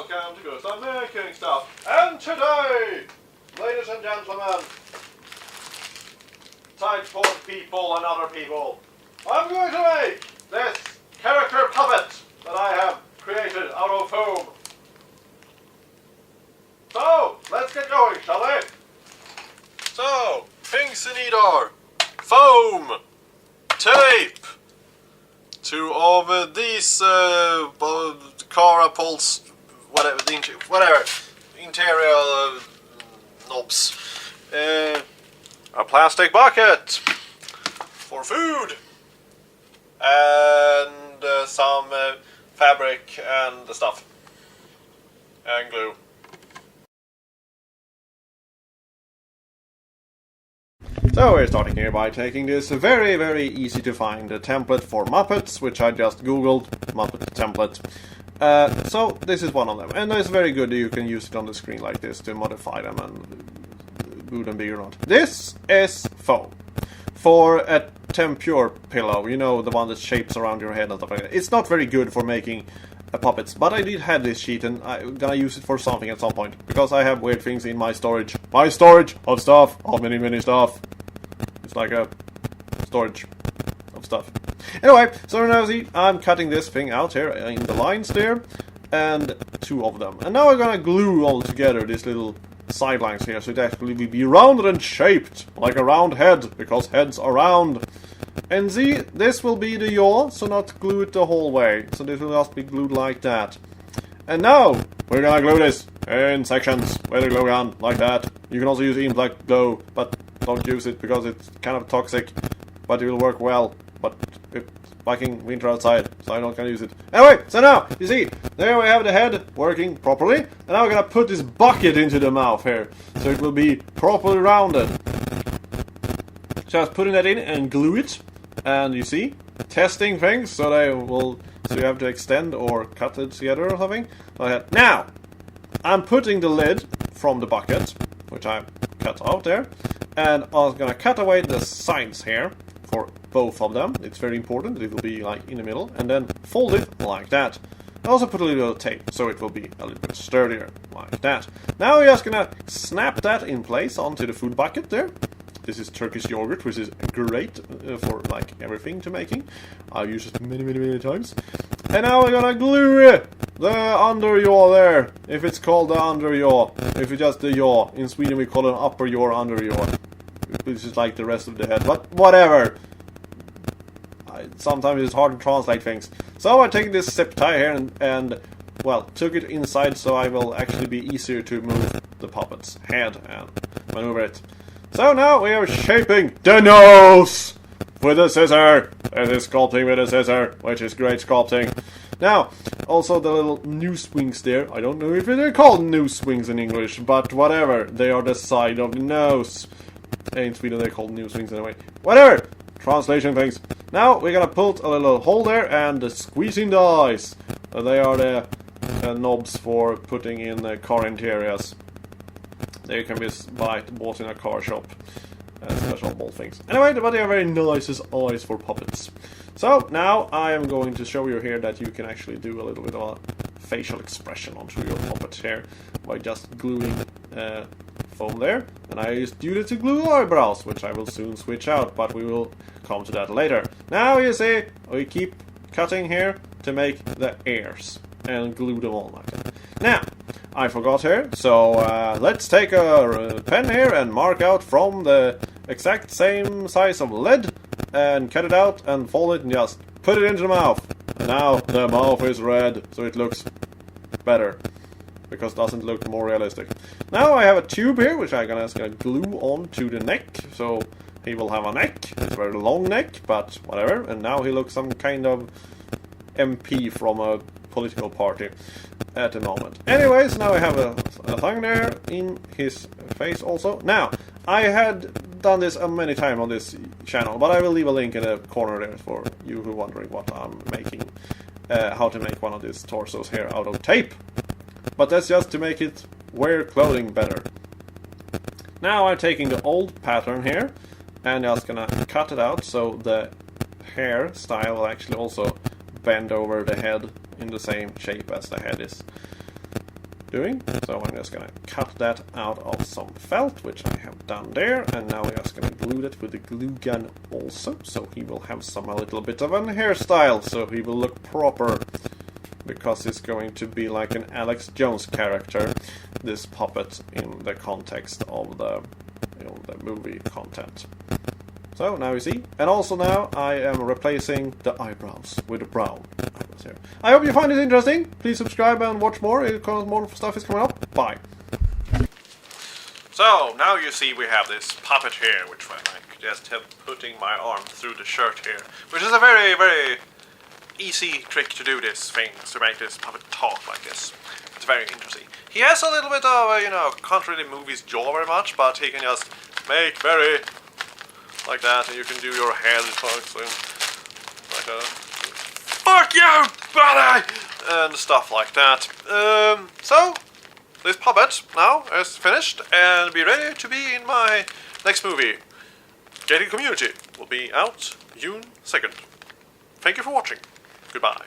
welcome to Gustav Making Stuff. And today, ladies and gentlemen, sidepod people and other people, I'm going to make this character puppet that I have created out of foam. So, let's get going, shall we? So, things you need are foam, tape, two of these carapults, whatever, interior knobs, a plastic bucket for food, and some fabric and stuff, and glue. So we're starting here by taking this very easy to find template for Muppets, which I just googled, Muppet template. So this is one of them, and it's very good that you can use it on the screen like this to modify them and move them big or not. This is foam for a Tempur pillow, you know, the one that shapes around your head and stuff like that. It's not very good for making puppets, but I did have this sheet and I'm gonna use it for something at some point, because I have weird things in my storage. My storage of stuff, of many stuff. It's like a storage of stuff. Anyway, so now see, I'm cutting this thing out here in the lines there, and two of them. And now I'm gonna glue all together these little sidelines here, so it actually will be rounded and shaped, like a round head, because heads are round. And see, this will be the yaw, so not glue it the whole way. So this will just be glued like that. And now, we're gonna glue this in sections with a glue gun, like that. You can also use impact glue, but don't use it because it's kind of toxic. But it will work well. But it's fucking winter outside, so I'm not gonna use it. Anyway, so now, you see, there we have the head working properly. And now we're gonna put this bucket into the mouth here, so it will be properly rounded. Just putting that in and glue it. And you see, testing things, so you have to extend or cut it together or something. Like now, I'm putting the lid from the bucket, which I cut out there, and I'm gonna cut away the sides here for both of them. It's very important that it will be like in the middle, and then fold it like that. I also put a little tape, so it will be a little bit sturdier, like that. Now we're just gonna snap that in place onto the food bucket there. This is Turkish yogurt, which is great for like everything to making. I've used it many times. And now we're gonna glue the under yaw there. If it's called the under yaw, if it's just the yaw. In Sweden we call it upper yaw, under yaw. Which is like the rest of the head, but whatever. Sometimes it's hard to translate things. So I take this zip tie here and well, took it inside, so I will actually be easier to move the puppet's head and maneuver it. So now we are shaping the nose with a scissor. It is sculpting with a scissor, which is great sculpting. Now, also the little noose wings there. I don't know if they're called noose wings in English, but whatever. They are the side of the nose. In Sweden they're called noose wings anyway. Whatever. Translation things. Now we're gonna put a little hole there and squeezing the eyes. They are the knobs for putting in car interiors. They can be bought in a car shop. Special ball things. Anyway, but they are very nice as eyes for puppets. So now I am going to show you here that you can actually do a little bit of a facial expression onto your puppet here by just gluing foam there. And I just use it to glue eyebrows, which I will soon switch out, but we will come to that later. Now you see, we keep cutting here to make the ears and glue them all like that. Now, I forgot here, so let's take a pen here and mark out from the exact same size of lead and cut it out and fold it and just put it into the mouth. And now the mouth is red, so it looks better, because it doesn't look more realistic. Now I have a tube here, which I'm gonna glue onto the neck, so he will have a neck. It's a very long neck, but whatever. And now he looks some kind of MP from a political party at the moment. Anyways, now I have a thing there in his face also. Now, I had done this many times on this channel, but I will leave a link in the corner there for you who are wondering what I'm making, how to make one of these torsos here out of tape. But that's just to make it wear clothing better. Now I'm taking the old pattern here and just gonna cut it out so the hair style will actually also bend over the head in the same shape as the head is. doing. So I'm just gonna cut that out of some felt, which I have done there, and now we're just gonna glue that with the glue gun also, so he will have a little bit of an hairstyle, so he will look proper, because it's going to be like an Alex Jones character, this puppet, in the context of the movie content. So now you see, and also now I am replacing the eyebrows with the brown eyebrows here. I hope you find it interesting. Please subscribe and watch more. More stuff is coming up. Bye. So now you see we have this puppet here, which I like just have putting my arm through the shirt here, which is a very, very easy trick to do this thing, to make this puppet talk like this. It's very interesting. He has a little bit of, can't really move his jaw very much, but he can just make very like that, and you can do your head talks and like a fuck you, buddy, and stuff like that. So this puppet now is finished and be ready to be in my next movie. Gated Community will be out June 2nd. Thank you for watching. Goodbye.